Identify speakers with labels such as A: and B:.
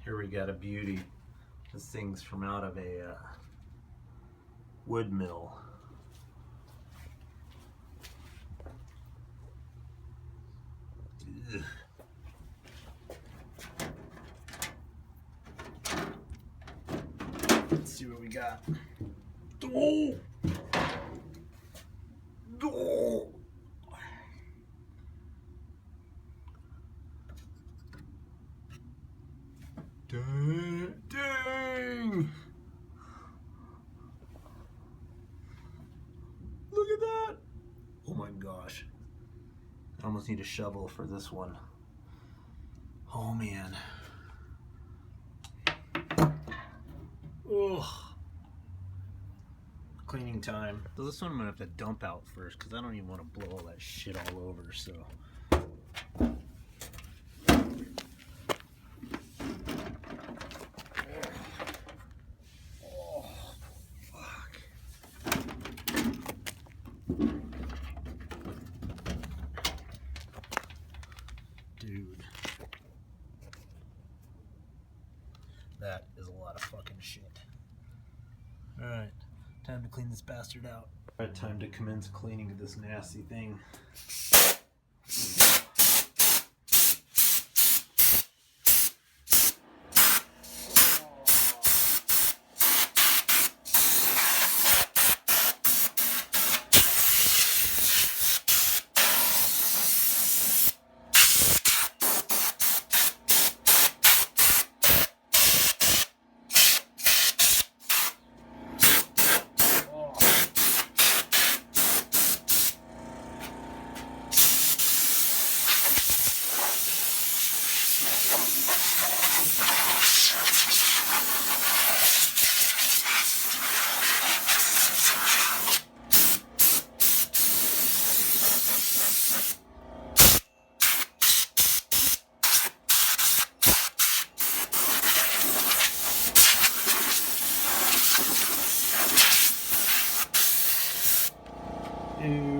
A: Here we got a beauty. This thing's from out of a wood mill. Ugh. Let's see what we got. Oh! Oh! Dang! Dang! Look at that! Oh my gosh. I almost need a shovel for this one. Oh man. Ugh. Cleaning time. So this one I'm gonna have to dump out first because I don't even want to blow all that shit all over, so. Oh, fuck. Dude. That is a lot of fucking shit. Alright, time to clean this bastard out. Alright, time to commence cleaning of this nasty thing. Dude.